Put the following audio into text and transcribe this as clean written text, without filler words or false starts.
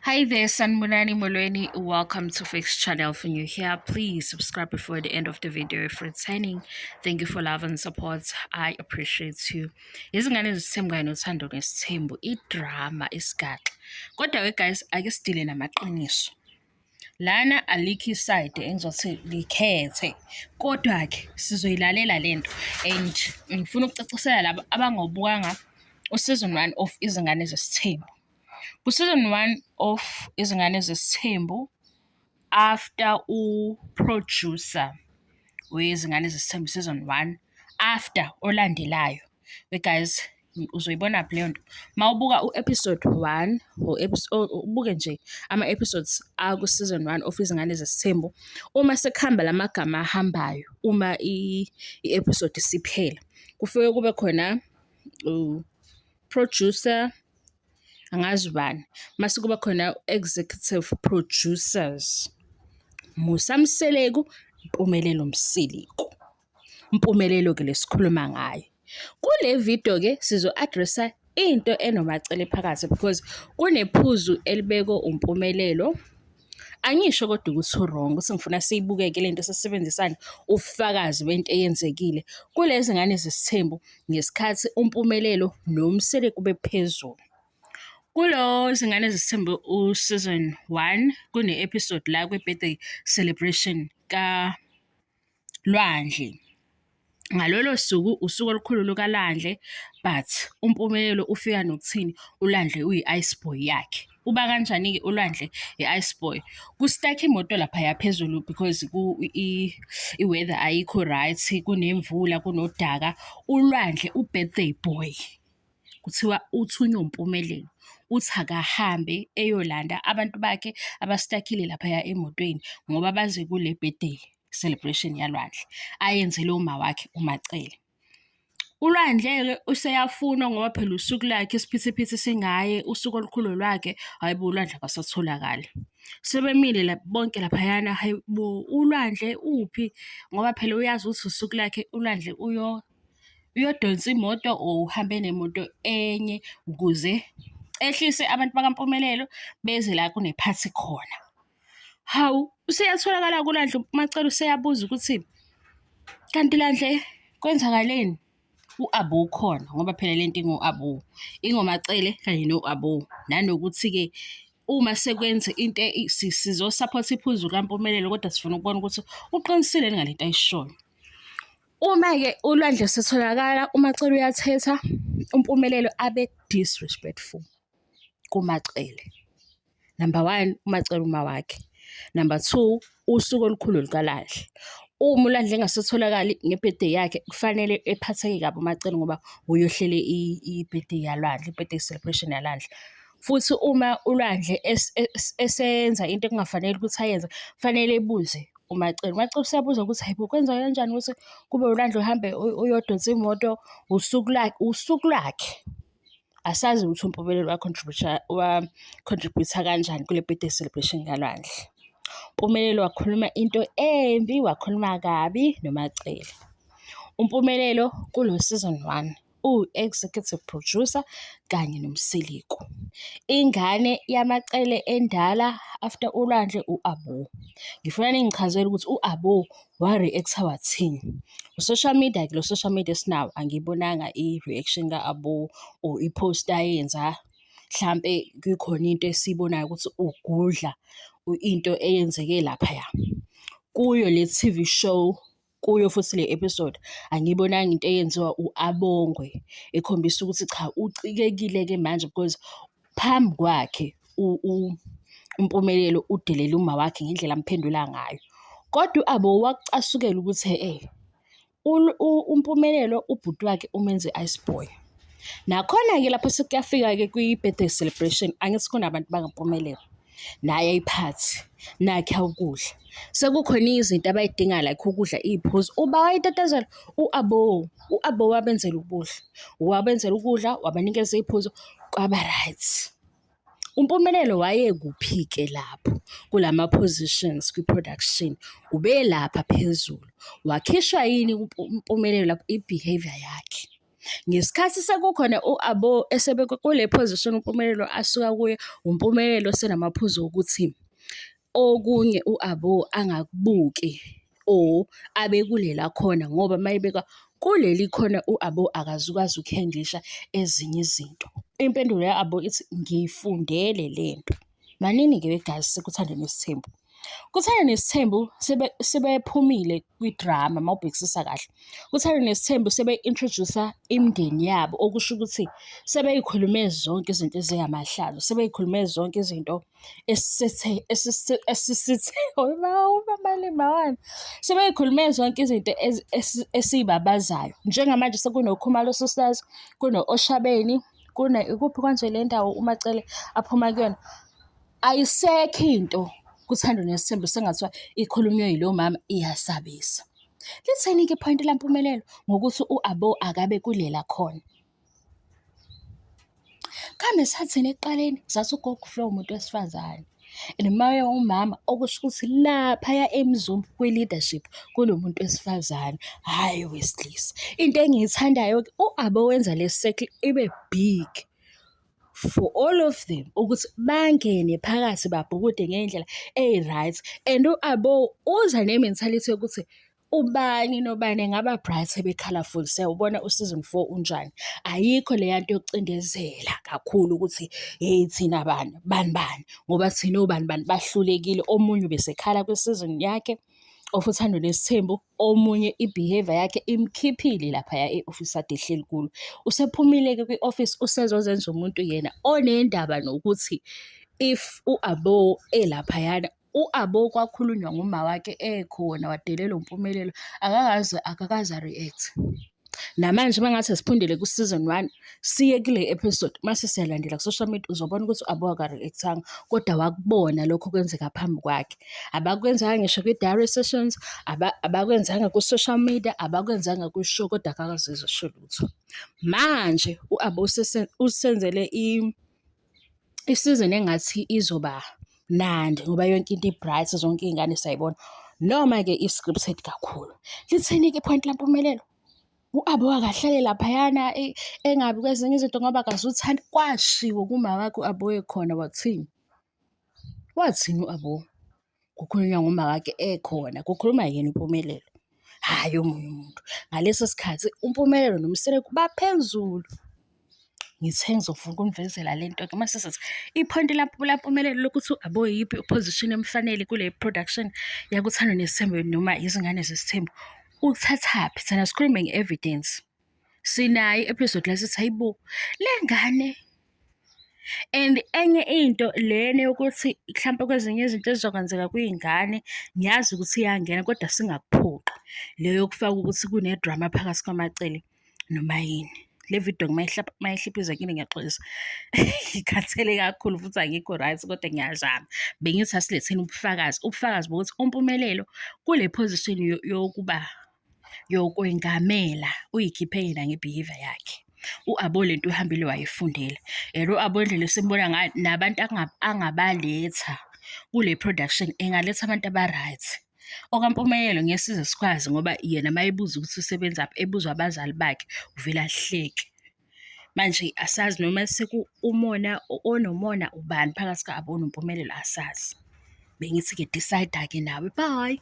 Hi there, Sanmunani Molweni. Welcome to Fix channel. If you're here, please subscribe before the end of the video. If returning, thank you for love and support. I appreciate you. Izingane zithembayo nothando nesithembu, idrama isigaxa. Kodwa guys, ake sidile namaqiniso. Lana alikho iside engizothi likhethe. Kodwa ke sizoyilalela lento and ngifuna ukucacisela laba abangobukanga season 1 of Izingane Zesithembu. Ku-season 1 of Izingane Zesithembu, after producer weZingane Zesithembu season 1, after olandelayo, guys, uzoyibona leyo nto mawubuka u-episode 1 ubuke nje ama-episodes aku-season 1 of Izingane Zesithembu. Uma sekuhamba lamagama ahambayo, uma i-episode isiphela, kufike kube khona producer angazi ubani, mase kuba khona executive producers, Musa Mseleku, Mpumelelo Msiliku. Mpumelelo ke lesikhuluma ngayo. Kule video ke sizo-addressa into enomacele phakathi because kunephuzu elibeko uMpumelelo. Angisho kodwa ukuthi wrong, ukuthi ngifuna siyibukeke lento sesebenzisana ufakazi bento eyenzekile kulezi ngane zesithembu ngesikhathi uMpumelelo noMseleku bephezulu. Kulo Zingane Zesithembu season 1 kune-episode la kwe-birthday celebration ka Lwandle. Ngalolo suku usuku olukhulu lukaLandle, but uMpumelelo ufika nokuthini, uLandle uyi-ice boy yakhe. Uba kanjani-ke uLandle i-ice boy? Kustakha imoto lapha yaphezulu because i-weather ayikho right, kunemvula, kunodaka. uLwandle u-birthday boy kuthiwa uthunywa uMpumelelo uthi akahambe eyolanda abantu bakhe abastakile laphaya emotweni ngoba baze kule birthday celebration yaLwandle, ayenzele uma wakhe uMacele. uLwandle-ke useyafuna ngoba phela usuku lakhe isiphithiphithi singaye, usuku olukhulu lwakhe, hayibo uLwandle akasatholakali. Sebemile bonke laphayana, hayibo uLwandle uphi? Ngoba phela uyazi ukuthi usuku lakhe uLwandle uyodonsa imoto or uhambe nemoto enye ukuze ehlise abantu bakaMpumelelo beze la kunephathi khona. Hawu, useyatholakala kuLandle uMacele, useyabuza ukuthi kanti Landle kwenzakaleni? U-Abo ukhona ngoba phela lento ingu-Abo, ingoMacele kanye no-Abo. Nanokuthi-ke uma sekwenze into sizosupport iphuzu kaMpumelelo, kodwa sifuna ukubona ukuthi uqinisile ngalento ayishoyo. Uma-ke uLwandle setholakala, uMacele uyathetha, uMpumelelo abe disrespectful kuMacele. Number 1, uMacele uma wakhe. Number 2, usuku olukhulu lukaLandle. Uma uLandle engasatholakali nge-birthday yakhe, kufanele ephatheke kabi uMacele ngoba uyohlele i-birthday yaLwandle, i-birthday celebration yaLandle. Futhi uma uLwandle esenza into ekungafanele ukuthi ayenze, kufanele ebuze uMacele. uMacele useyabuza ukuthi hayibo kwenza kanjani ukuthi kube uLandle uhambe uyodonsa imoto, usuku lakhe. Asazi ukuthi uMpumelelo wa-contribute kanjani kule birthday celebration kaLwandle. uMpumelelo wakhuluma into embi, wakhuluma kabi noMacele. uMpumelelo kulo season 1 u-executive producer kanye noMsiliku. Ingane yaMacele endala after uLwandle u-Abo. Ngifuna ningichazele ukuthi u-Abo wa-reacta wathini. Social media ke lo social media sinawo, angibonanga i-reaction ka-Abo or i-post ayenza. Mhlampe kukhona into esibonayo ukuthi ugudla into eyenzeke laphaya kuyo le TV show, kuyo futhi le episode angibonanga into eyenziwa u-Abongwe ekhombisa ukuthi cha ucikekile-ke manje because phambi kwakhe uMpumelelo udelele uma wakhe ngendlela amphendula ngayo. Kodwa u-Abo wakucasukela ukuthi uMpumelelo ubhuti wakhe umenze ice boy. Nakhona-ke lapho sekuyafika-ke kwi-birthday celebration, angithi kunabantu bakaMpumelelo naye ayiphathi, nakhe ukudla. Sekukhona izinto abayidinga like ukudla, iy'phuzo, uba wayitatazela u-Abo wabenzela ukudla, wabanikeza iy'phuzo, kwaba right. uMpumelelo wayekuphi-ke lapho kulama-positions kwi-production? Ube lapha phezulu. Wakhishwa yini uMpumelelo lapho i-behavior yakhe? Ngesikhathi sekukhona u-Abo esebekwe kule position uMpumelelo asuka kuye, uMpumelelo senamaphuzu okuthi okunye u-Abo angakubuki or abe kulela khona ngoba mayebeka kuleli khona u-Abo akazukwazi ukuhandlisha ezinye izinto. Impendulo ya-Abo ithi ngiyifundele lento. Manini-ke begazi sekuthanda nesithembu. Kuthanda nesithembu sebephumile kwidrama mawubhekisisa kahle. Kuthanda nesithembu sebe-introduce-a imindeni yabo, okusho ukuthi sebeyikhulume zonke izinto ezingamahlalo, sebeyikhulume zonke izinto sebeyikhulume zonke izinto esiyibabazayo. Njengamanje sekunoKhumalo Sisters, kuno-Oshabeni, ikuphi kwanje le ndawo uMacele aphuma kuyona. Ayisekho into kuthando nesithembu sengathiwa ikhulunywe yilowo mama iyasabisa. Litheni-ke iphoyinti laMpumelelo ngokuthi u-Abo akabe kulela khona. Kambe sathini ekuqaleni? Sathi ugogo Flo umuntu wesifazane and maye umama okusho ukuthi laphaya eMzumbe kwi-leadership kunomuntu wesifazane, hhayi owesilisa. Into engiyithandayo-ke u-Abo wenza le circle ibe big for all of them ukuthi bangene phakathi babhukude ngendlela right. And u-Abo uza ne-mentality yokuthi ubani nobani engaba bright ebe-colourful. Siyawubona u-season 4 unjani. Ayikho leya nto yokucindezela kakhulu ukuthi hey thina bani ngoba thina obani bahlulekile. Omunye ubesekhala kwi-season yakhe of uthando nesithembu, omunye i-behavior yakhe imkhiphile laphaya e-office ade ehleli kulo. Usephumile-ke kwi-office usezozenza umuntu yena onendaba nokuthi if u-Abo elaphayana, u-Abo kwakhulunywa nguma wakhe ekhona wadelela uMpumelelo akakaze react. Namanje mangathi siphundele ku-season 1 siye kule episode mase siyalandela ku-social media uzobona ukuthi u-Abo aka-react-anga kodwa wakubona lokho kwenzeka phambi kwakhe. Abakwenzanga ngisho kwi-diary sessions, abakwenzanga ku-social media, abakwenzanga ku-show kodwa akakazizwa sho lutho. Manje u-Abo usenzele i-season engathi izoba mnandi ngoba yonke into i-bright, zonke iy'ngane sayibona, noma-ke i-scripted kakhulu. Litheni-ke iphoyinti laMpumelelo? U-Abo akahlale laphayana engabi kwezinye izinto ngoba akazuthanda. Kwashiwo kuma wakhe u-Abo ekhona wathini? Wathini u-Abo? Kukhulunywa nguma wakhe ekhona, kukhuluma yena uMpumelelo, hhayi omunye umuntu. Ngaleso sikhathi uMpumelelo noMseleko baphezulu. Ngithe ngizofuna ukunivezela le nto-ke mase sithi iphoyinti laMpumelelo lokuthi u-Abo yiphi i-position emfanele kule production yakuthando nesithembu noma izingane zesithembu. Uthathaphi? Thina sikhulume nge-evidence. Sinayo i-episode la sithi hayibo le ngane. And enye into lena yokuthi mhlampe kwezinye izinto ezizokwenzeka kwiy'ngane ngiyazi ukuthi iyangena kodwa singakuphoqi. Leyo yokufaka ukuthi kunedrama phakathi kwamacele noma yini. Le video mayihliphiza kini ngiyaxolisa. Ngikhathele kakhulu futhi angikho right kodwa ngiyazama. Bengithi asiletheni ubufakazi bokuthi uMpumelelo kule position yokwengamela uyikhiphe yena nge-behavior yakhe. U-Abo lento uhambile wayifundela. U-Abo indlela esimbona ngayo nabantu angabaletha kule production engaletha abantu aba-right. OkaMpumelelo ngeke size sikwazi ngoba yena mayebuza ukuthi usebenzaphi ebuzwa abazali bakhe uvela ahleke. Manje asazi noma umona onomona ubani phakathi ka-Abo noMpumelelo asazi. Bengithi-ke decide-ke nawe, bye.